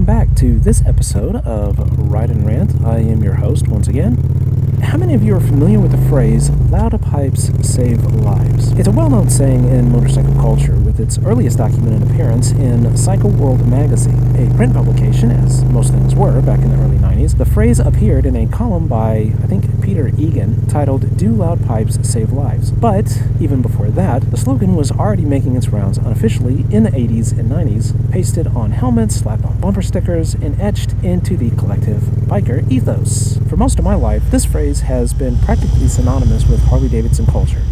welcome back to this episode of Rant. I am your host once again. How many of you are familiar with the phrase, loud pipes save lives? It's a well-known saying in motorcycle culture, with its earliest documented appearance in Cycle World magazine, a print publication, as most things were back in the early 90s. The phrase appeared in a column by, I think, Peter Egan, titled, Do Loud Pipes Save Lives? But, even before that, the slogan was already making its rounds unofficially in the 80s and 90s, pasted on helmets, slapped on bumper stickers, and etched into the collective biker ethos. For most of my life, this phrase has been practically synonymous with Harley-Davidson culture.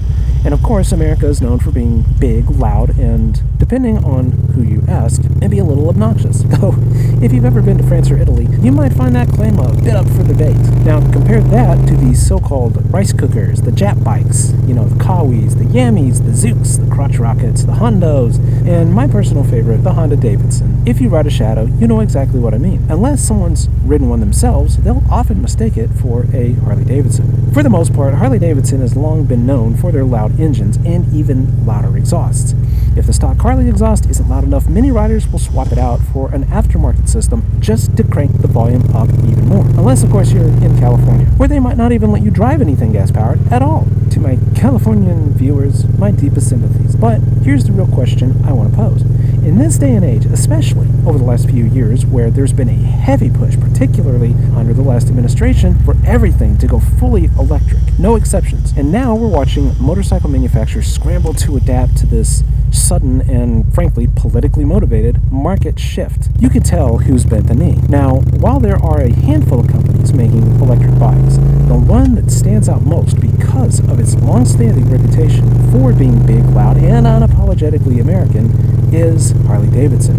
And of course, America is known for being big, loud, and, depending on who you ask, maybe a little obnoxious. Though, if you've ever been to France or Italy, you might find that claim a bit up for debate. Now, compare that to the so-called rice cookers, the Jap bikes, the Kawis, the Yamis, the Zooks, the crotch rockets, the Hondos, and my personal favorite, the Honda Davidson. If you ride a Shadow, you know exactly what I mean. Unless someone's ridden one themselves, they'll often mistake it for a Harley-Davidson. For the most part, Harley-Davidson has long been known for their loud engines and even louder exhausts. If the stock Harley exhaust isn't loud enough, many riders will swap it out for an aftermarket system just to crank the volume up even more. Unless, of course, you're in California, where they might not even let you drive anything gas-powered at all. To my Californian viewers, my deepest sympathies. But here's the real question I want to pose. In this day and age, especially over the last few years, where there's been a heavy push, particularly under the last administration, for everything to go fully electric, no exceptions. And now we're watching motorcycle manufacturers scramble to adapt to this sudden and, frankly, politically motivated market shift. You can tell who's bent the knee. Now, while there are a handful of companies making electric bikes, the one that stands out most because of its long-standing reputation for being big, loud, and unapologetically American is Harley-Davidson.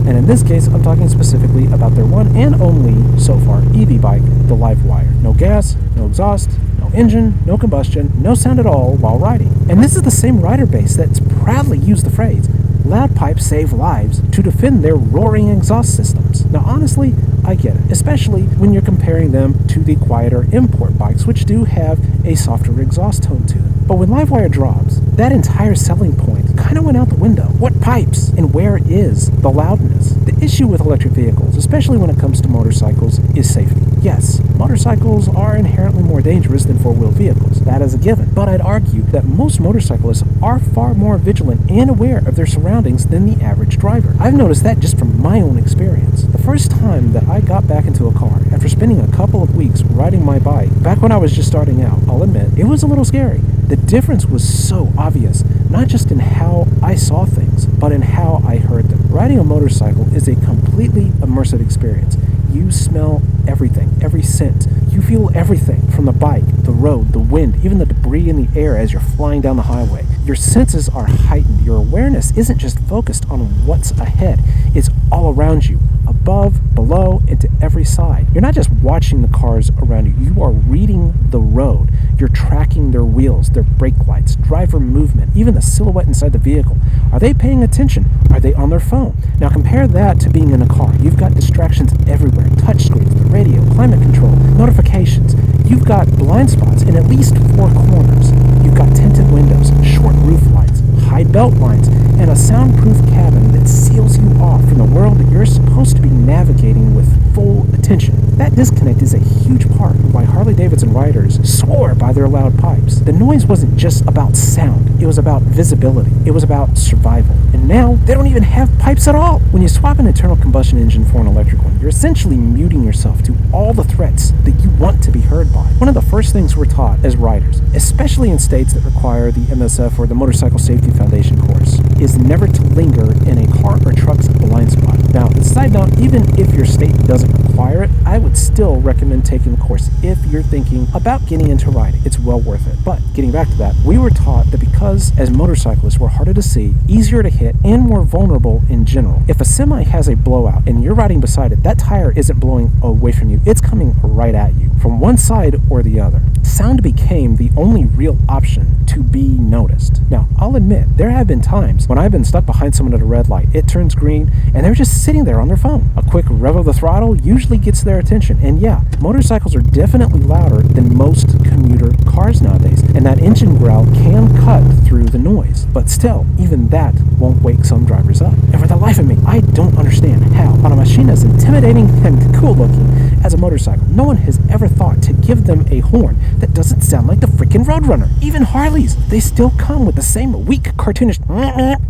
And in this case, I'm talking specifically about their one and only, so far, EV bike, the Livewire. No gas, no exhaust, no engine, no combustion, no sound at all while riding. And this is the same rider base that's proudly used the phrase, loud pipes save lives, to defend their roaring exhaust systems. Now honestly, I get it, especially when you're comparing them to the quieter import bikes, which do have a softer exhaust tone to them. But when Livewire drops, that entire selling point kind of went out the window. What pipes and where is the loudness? The issue with electric vehicles, especially when it comes to motorcycles, is safety. Yes, motorcycles are inherently more dangerous than four-wheel vehicles. That is a given. But I'd argue that most motorcyclists are far more vigilant and aware of their surroundings than the average driver. I've noticed that just from my own experience. The first time that I got back into a car, after spending a couple of weeks riding my bike, back when I was just starting out, I'll admit, it was a little scary. The difference was so obvious, not just in how I saw things, but in how I heard them. Riding a motorcycle is a completely immersive experience. You smell everything, every scent. You feel everything from the bike, the road, the wind, even the debris in the air as you're flying down the highway. Your senses are heightened. Your awareness isn't just focused on what's ahead. It's all around you, above, below, and to every side. You're not just watching the cars around you. You are reading the road. You're tracking their wheels, their brake lights, driver movement, even the silhouette inside the vehicle. Are they paying attention? Are they on their phone? Now compare that to being in a car. You've got distractions everywhere. Touchscreens, the radio, climate control, notifications. You've got blind spots in at least 4 corners. You've got tinted windows, short roof lights, high belt lines, and a soundproof cabin that seals you off from the world that you're supposed to be navigating with full attention. That disconnect is a huge part of why Harley-Davidson riders swore by their loud pipes. The noise wasn't just about sound, it was about visibility, it was about survival. And now, they don't even have pipes at all! When you swap an internal combustion engine for an electric one, you're essentially muting yourself to all the threats that you want to be heard by. One of the first things we're taught as riders, especially in states that require the MSF or the Motorcycle Safety Foundation course, is never to linger in a car or truck's blind spot. Now, side note, even if your state doesn't require it, I would still recommend taking the course if you're thinking about getting into riding. It's well worth it. But getting back to that, we were taught that because as motorcyclists we're harder to see, easier to hit, and more vulnerable in general, if a semi has a blowout and you're riding beside it, that tire isn't blowing away from you, it's coming right at you, from one side or the other. Sound became the only real option to be noticed. Now, I'll admit, there have been times when I've been stuck behind someone at a red light, it turns green, and they're just sitting there on their phone. A quick rev of the throttle usually gets their attention, and yeah, motorcycles are definitely louder than most commuter cars nowadays, and that engine growl can cut through the noise. But still, even that won't wake some drivers up. And for the life of me, I don't understand how, on a machine as intimidating and cool looking as a motorcycle, no one has ever thought to give them a horn that doesn't sound like the freaking Roadrunner. Even Harleys, they still come with the same weak, cartoonish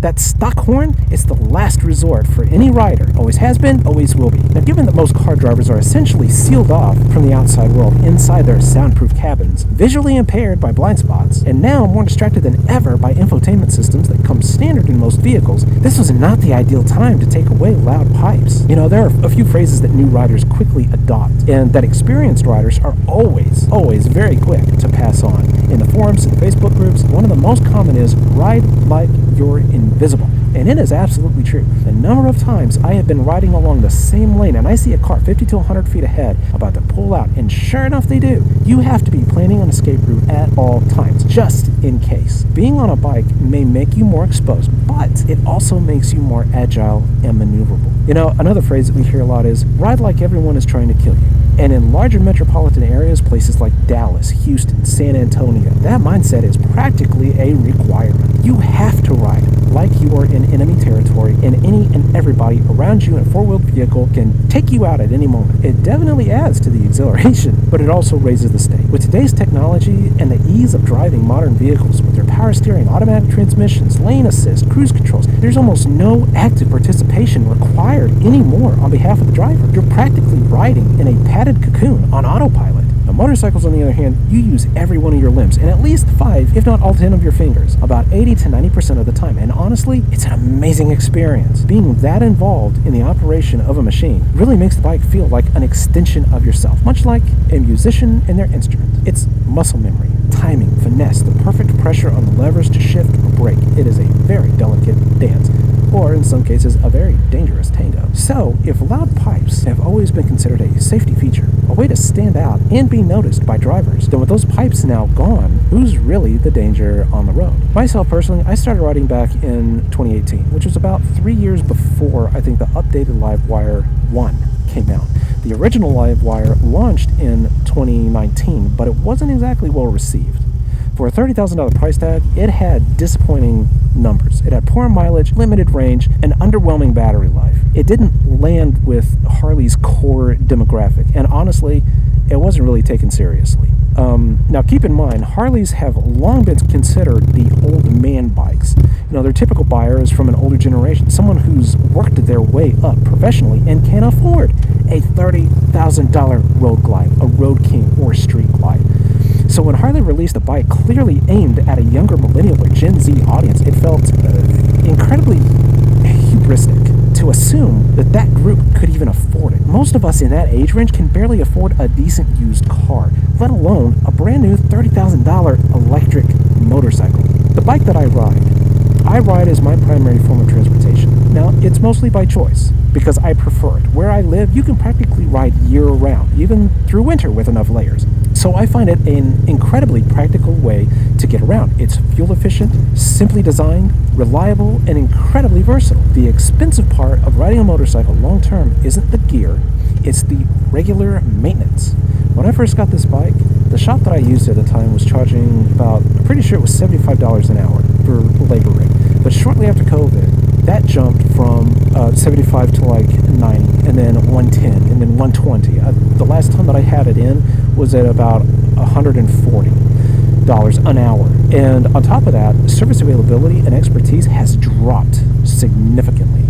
that stock horn is the last resort for any rider. Always has been, always will be. Now, given that most car drivers are essentially sealed off from the outside world inside their soundproof cabins, visually impaired by blind spots, and now more distracted than ever by infotainment systems that come standard in most vehicles, this was not the ideal time to take away loud pipes. You know, there are a few phrases that new riders quickly adopt, and that experienced riders are always very quick to pass on. In the forums and Facebook groups, one of the most common is ride like you're invisible. And it is absolutely true. The number of times I have been riding along the same lane and I see a car 50 to 100 feet ahead about to pull out, and sure enough they do. You have to be planning an escape route at all times, just in case. Being on a bike may make you more exposed, but it also makes you more agile and maneuverable. You know, another phrase that we hear a lot is, ride like everyone is trying to kill you. And in larger metropolitan areas, places like Dallas, Houston, San Antonio, that mindset is practically a requirement. You have to ride like you are in enemy territory, and any and everybody around you in a four-wheeled vehicle can take you out at any moment. It definitely adds to the exhilaration, but it also raises the stake. With today's technology and the ease of driving modern vehicles with their power steering, automatic transmissions, lane assist, cruise controls, there's almost no active participation required anymore on behalf of the driver. You're practically riding in a padded cocoon on autopilot. Now, motorcycles, on the other hand, you use every one of your limbs, and at least 5, if not all 10 of your fingers, about 80 to 90% of the time. And honestly, it's an amazing experience. Being that involved in the operation of a machine really makes the bike feel like an extension of yourself, much like a musician and their instrument. It's muscle memory, timing, finesse, the perfect pressure on the levers to shift or brake. It is a very delicate dance, or in some cases, a very dangerous tango. So, if loud pipes have always been considered a safety feature, a way to stand out and be noticed by drivers, then with those pipes now gone, who's really the danger on the road? Myself personally, I started riding back in 2018, which was about 3 years before I think the updated Livewire 1 came out. The original Livewire launched in 2019, but it wasn't exactly well received. For a $30,000 price tag, it had disappointing numbers. It had poor mileage, limited range, and underwhelming battery life. It didn't land with Harley's core demographic, and honestly, it wasn't really taken seriously. Now keep in mind, Harleys have long been considered the old man bikes. You know, their typical buyer is from an older generation, someone who's worked their way up professionally and can afford a $30,000 road glide, a Road King, or a Street Glide. So when Harley released a bike clearly aimed at a younger millennial or Gen Z audience, it felt incredibly hubristic to assume that that group could even afford it. Most of us in that age range can barely afford a decent used car, let alone a brand new $30,000 electric motorcycle. The bike that I ride as my primary form of transportation. Now, it's mostly by choice, because I prefer it. Where I live, you can practically ride year-round, even through winter with enough layers. So I find it an incredibly practical way to get around. It's fuel efficient, simply designed, reliable, and incredibly versatile. The expensive part of riding a motorcycle long-term isn't the gear, it's the regular maintenance. When I first got this bike, the shop that I used at the time was charging about, I'm pretty sure it was $75 an hour for labor rate. But shortly after COVID, that jumped from 75 to like 90, and then 110, and then 120. The last time that I had it in was at about $140 an hour. And on top of that, service availability and expertise has dropped significantly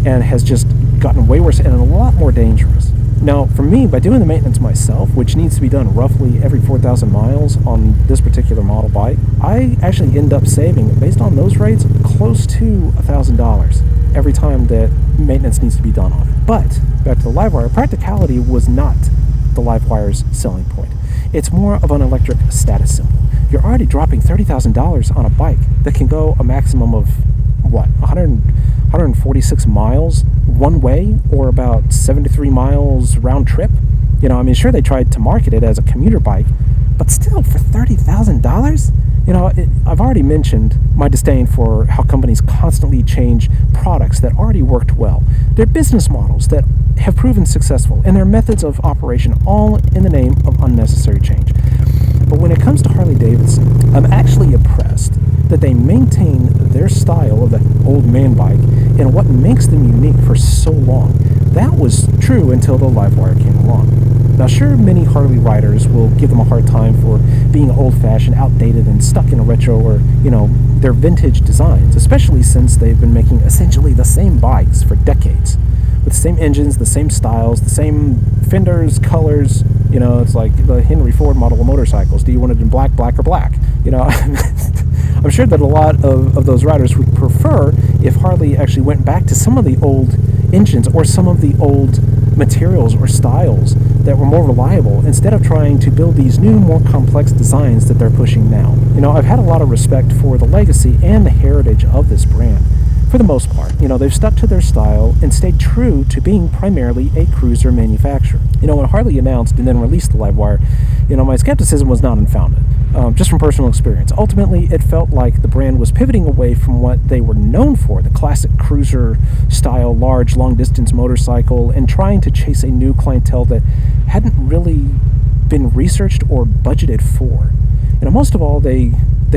and has just gotten way worse and a lot more dangerous. Now, for me, by doing the maintenance myself, which needs to be done roughly every 4,000 miles on this particular model bike, I actually end up saving, based on those rates, close to $1,000 every time that maintenance needs to be done on it. But, back to the Livewire, practicality was not the Livewire's selling point. It's more of an electric status symbol. You're already dropping $30,000 on a bike that can go a maximum of, 146 miles one way, or about 73 miles round trip. You know, I mean, sure, they tried to market it as a commuter bike, but still, for $30,000? You know, I've already mentioned my disdain for how companies constantly change products that already worked well, their business models that have proven successful, and their methods of operation, all in the name of unnecessary change. But when it comes to Harley-Davidson, I'm actually impressed that they maintain their style of the old man bike and what makes them unique for so long. That was true until the Livewire came along. Now, sure, many Harley riders will give them a hard time for being old-fashioned, outdated, and stuck in a retro or, their vintage designs, especially since they've been making essentially the same bikes for decades, with the same engines, the same styles, the same fenders, colors. It's like the Henry Ford model of motorcycles. Do you want it in black, or black? I'm sure that a lot of those riders would prefer if Harley actually went back to some of the old engines or some of the old materials or styles that were more reliable instead of trying to build these new, more complex designs that they're pushing now. I've had a lot of respect for the legacy and the heritage of this brand. For the most part, they've stuck to their style and stayed true to being primarily a cruiser manufacturer. When Harley announced and then released the Livewire, my skepticism was not unfounded, just from personal experience. Ultimately, it felt like the brand was pivoting away from what they were known for, the classic cruiser style, large, long-distance motorcycle, and trying to chase a new clientele that hadn't really been researched or budgeted for. Most of all, they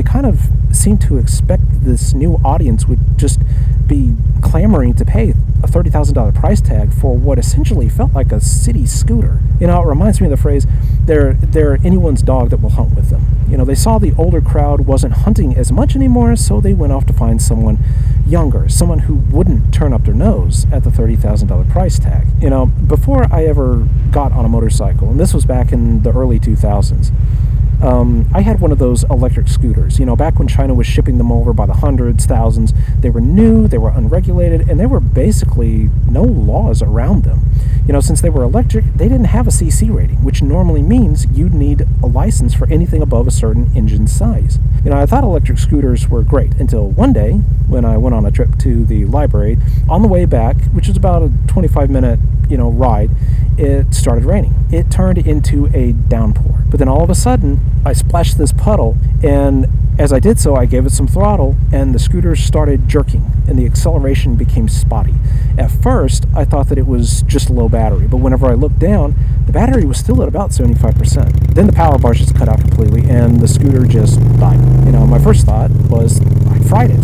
kind of seemed to expect this new audience would just be clamoring to pay a $30,000 price tag for what essentially felt like a city scooter. It reminds me of the phrase, they're anyone's dog that will hunt with them. They saw the older crowd wasn't hunting as much anymore, so they went off to find someone younger, someone who wouldn't turn up their nose at the $30,000 price tag. Before I ever got on a motorcycle, and this was back in the early 2000s, I had one of those electric scooters, back when China was shipping them over by the hundreds, thousands. They were new, they were unregulated, and there were basically no laws around them. Since they were electric, they didn't have a CC rating, which normally means you'd need a license for anything above a certain engine size. I thought electric scooters were great until one day when I went on a trip to the library. On the way back, which was about a 25-minute, ride, it started raining. It turned into a downpour. But then all of a sudden, I splashed this puddle, and as I did so, I gave it some throttle, and the scooter started jerking, and the acceleration became spotty. At first, I thought that it was just a low battery, but whenever I looked down, the battery was still at about 75%. Then the power bar just cut out completely, and the scooter just died. My first thought was, I fried it.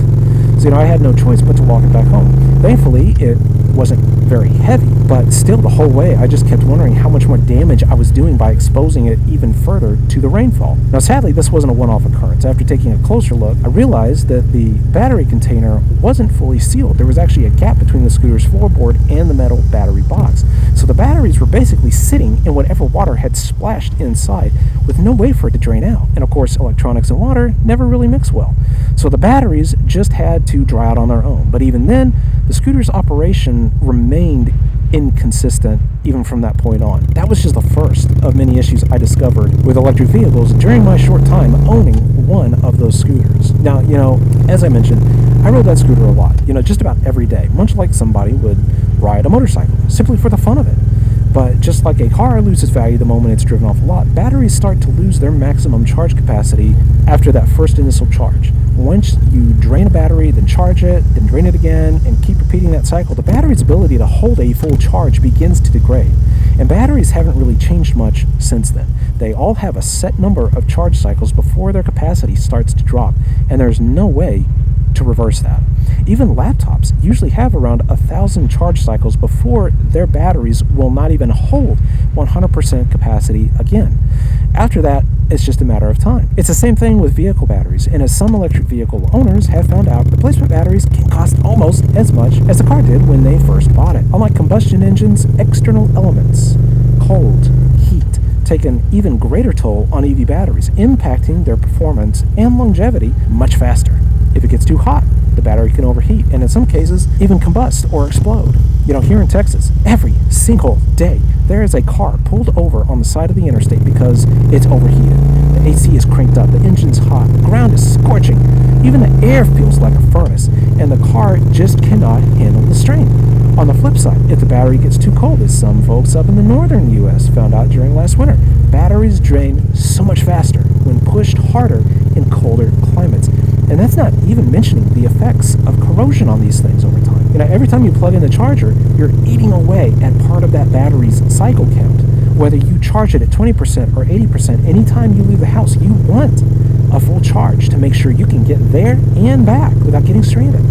So, I had no choice but to walk it back home. Thankfully, it wasn't very heavy, but still the whole way I just kept wondering how much more damage I was doing by exposing it even further to the rainfall. Now, sadly, this wasn't a one-off occurrence. After taking a closer look, I realized that the battery container wasn't fully sealed. There was actually a gap between the scooter's floorboard and the metal battery box. So the batteries were basically sitting in whatever water had splashed inside with no way for it to drain out. And of course, electronics and water never really mix well. So the batteries just had to dry out on their own. But even then, the scooter's operation remained inconsistent even from that point on. That was just the first of many issues I discovered with electric vehicles during my short time owning one of those scooters. Now, as I mentioned, I rode that scooter a lot, just about every day, much like somebody would ride a motorcycle, simply for the fun of it. But just like a car loses value the moment it's driven off a lot, batteries start to lose their maximum charge capacity after that first initial charge. Once you drain a battery, then charge it, then drain it again, and keep repeating that cycle, the battery's ability to hold a full charge begins to degrade. And batteries haven't really changed much since then. They all have a set number of charge cycles before their capacity starts to drop, and there's no way to reverse that. Even laptops usually have around 1,000 charge cycles before their batteries will not even hold 100% capacity again. After that, it's just a matter of time. It's the same thing with vehicle batteries, and as some electric vehicle owners have found out, replacement batteries can cost almost as much as the car did when they first bought it. Unlike combustion engines, external elements, cold, heat, take an even greater toll on EV batteries, impacting their performance and longevity much faster. If it gets too hot, the battery can overheat, and in some cases, even combust or explode. Here in Texas, every single day, there is a car pulled over on the side of the interstate because it's overheated. The AC is cranked up, the engine's hot, the ground is scorching, even the air feels like a furnace, and the car just cannot handle the strain. On the flip side, if the battery gets too cold, as some folks up in the northern U.S. found out during last winter, batteries drain so much faster when pushed harder in colder climates. And that's not even mentioning the effects of corrosion on these things over time. Every time you plug in the charger, you're eating away at part of that battery's cycle count. Whether you charge it at 20% or 80%, anytime you leave the house, you want a full charge to make sure you can get there and back without getting stranded.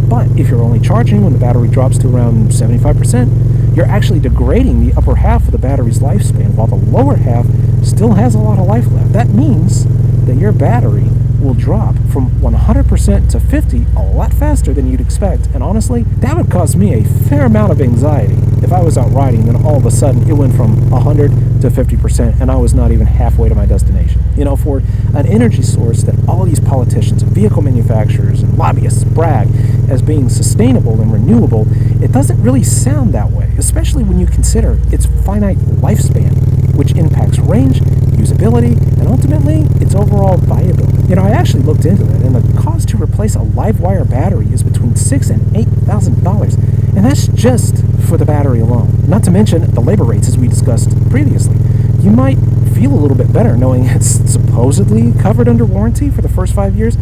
But if you're only charging when the battery drops to around 75%, you're actually degrading the upper half of the battery's lifespan while the lower half still has a lot of life left. That means that your battery will drop from 100% to 50 a lot faster than you'd expect, and honestly, that would cause me a fair amount of anxiety if I was out riding and all of a sudden it went from 100 to 50% and I was not even halfway to my destination. For an energy source that all these politicians and vehicle manufacturers and lobbyists brag as being sustainable and renewable, it doesn't really sound that way, especially when you consider its finite lifespan, which impacts range, usability, and ultimately its overall viability. I actually looked into it, and the cost to replace a live wire battery is between $6,000 and $8,000, and that's just for the battery alone. Not to mention the labor rates, as we discussed previously. You might feel a little bit better knowing it's supposedly covered under warranty for the first 5 years,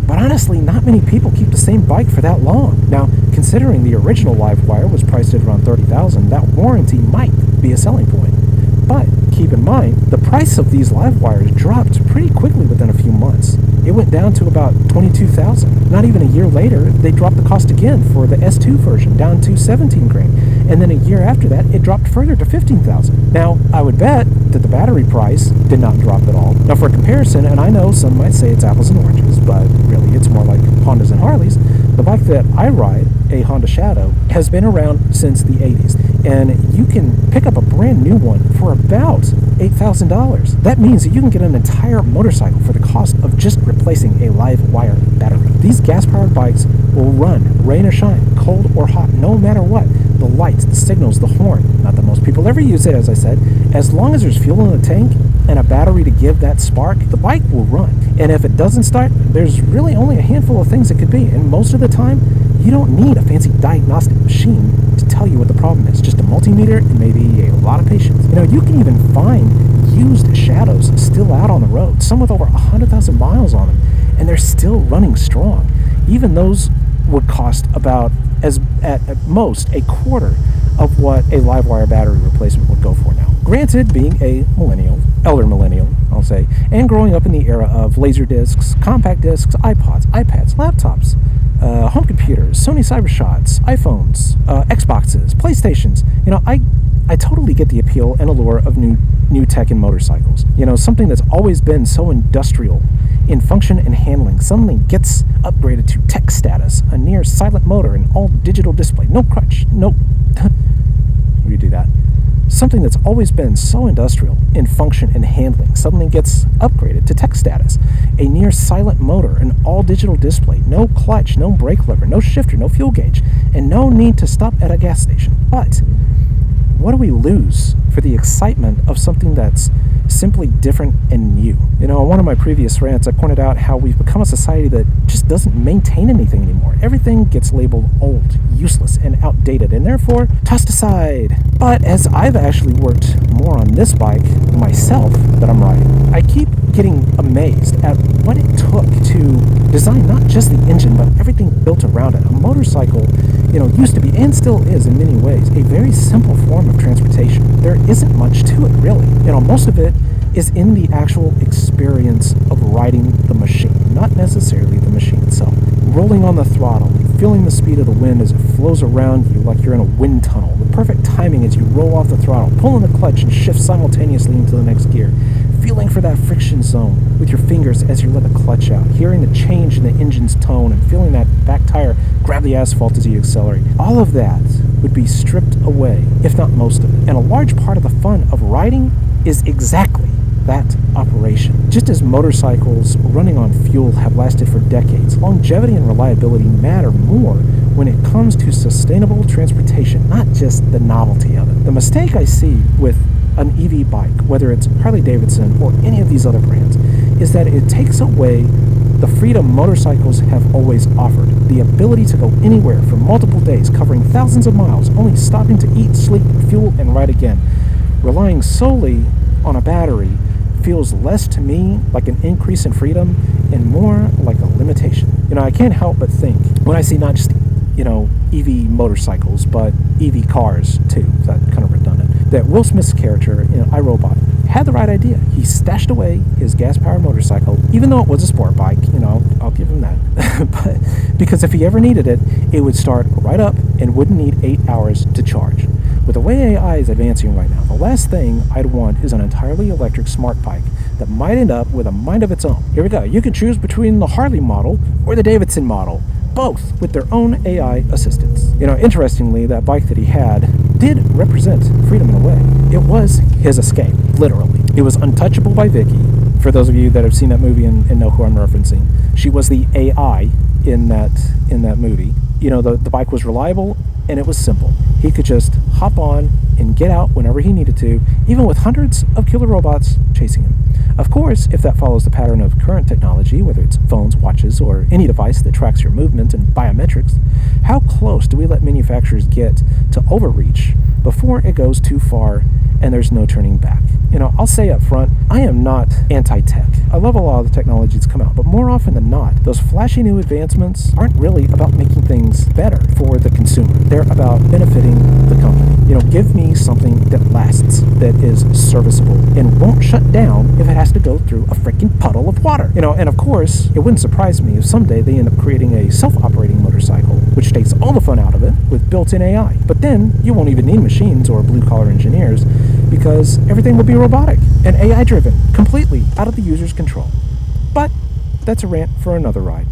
but honestly, not many people keep the same bike for that long. Now, considering the original live wire was priced at around $30,000, that warranty might be a selling point. But keep in mind, the price of these live wires dropped pretty quickly within a few months. It went down to about $22,000. Not even a year later, they dropped the cost again for the S2 version down to $17,000. And then a year after that, it dropped further to $15,000. Now, I would bet that the battery price did not drop at all. Now, for comparison, and I know some might say it's apples and oranges, but really it's more like Hondas and Harleys, the bike that I ride, a Honda Shadow, has been around since the 80s. And you can pick up a brand new one for about $8,000. That means that you can get an entire motorcycle for the cost of just replacing a live wire battery. These gas-powered bikes will run, rain or shine, cold or hot, no matter what. The lights, the signals, the horn. Not that most people ever use it, as I said. As long as there's fuel in the tank and a battery to give that spark, the bike will run. And if it doesn't start, there's really only a handful of things it could be. And most of the time, you don't need a fancy diagnostic machine to tell you what the problem is. Just a multimeter and maybe a lot of patience. You can even find used Shadows still out on the road, some with over 100,000 miles on them, and they're still running strong. Even those would cost about, at most, a quarter of what a live wire battery replacement would go for now. Granted, being a millennial, elder millennial, I'll say, and growing up in the era of laser discs, compact discs, iPods, iPads, laptops, home computers, Sony Cybershots, iPhones, Xboxes, PlayStations, I totally get the appeal and allure of new tech in motorcycles. Something that's always been so industrial in function and handling suddenly gets upgraded to tech status, a near silent motor, and all digital display, no crutch, no redo that. Something that's always been so industrial in function and handling suddenly gets upgraded to tech status. A near silent motor, an all digital display, no clutch, no brake lever, no shifter, no fuel gauge, and no need to stop at a gas station. But what do we lose for the excitement of something that's simply different and new? In one of my previous rants, I pointed out how we've become a society that just doesn't maintain anything anymore. Everything gets labeled old, useless, and outdated, and therefore tossed aside. But as I've actually worked more on this bike myself that I'm riding, I keep getting amazed at what it took to design not just the engine, but everything built around it. A motorcycle, used to be, and still is in many ways, a very simple form of transportation. There isn't much to it, really. Most of it is in the actual experience of riding the machine, not necessarily the machine itself. Rolling on the throttle, feeling the speed of the wind as it flows around you like you're in a wind tunnel. The perfect timing as you roll off the throttle, pulling the clutch and shift simultaneously into the next gear. Feeling for that friction zone with your fingers as you let the clutch out. Hearing the change in the engine's tone and feeling that back tire grab the asphalt as you accelerate. All of that would be stripped away, if not most of it. And a large part of the fun of riding is exactly that operation. Just as motorcycles running on fuel have lasted for decades, longevity and reliability matter more when it comes to sustainable transportation, not just the novelty of it. The mistake I see with an EV bike, whether it's Harley-Davidson or any of these other brands, is that it takes away the freedom motorcycles have always offered. The ability to go anywhere for multiple days, covering thousands of miles, only stopping to eat, sleep, fuel, and ride again. Relying solely on a battery feels less to me like an increase in freedom and more like a limitation. I can't help but think when I see not just, EV motorcycles, but EV cars too, that kind of redundant, that Will Smith's character in iRobot had the right idea. He stashed away his gas-powered motorcycle, even though it was a sport bike, I'll give him that. But because if he ever needed it, it would start right up and wouldn't need 8 hours to charge. With the way AI is advancing right now, the last thing I'd want is an entirely electric smart bike that might end up with a mind of its own. Here we go. You can choose between the Harley model or the Davidson model, both with their own AI assistants. Interestingly, that bike that he had did represent freedom in a way. It was his escape, literally. It was untouchable by Vicky. For those of you that have seen that movie and know who I'm referencing, she was the AI in that movie. The bike was reliable and it was simple. He could just hop on and get out whenever he needed to, even with hundreds of killer robots chasing him. Of course, if that follows the pattern of current technology, whether it's phones, watches, or any device that tracks your movement and biometrics, how close do we let manufacturers get to overreach before it goes too far and there's no turning back? I'll say up front, I am not anti-tech. I love a lot of the technology that's come out, but more often than not, those flashy new advancements aren't really about making things better for the consumer. They're about benefiting the company. Give me something that lasts, that is serviceable, and won't shut down if it has to go through a freaking puddle of water. And of course, it wouldn't surprise me if someday they end up creating a self-operating motorcycle, which takes all the fun out of it with built-in AI. But then you won't even need machines or blue-collar engineers because everything will be robotic and AI-driven, completely out of the user's control. But that's a rant for another ride.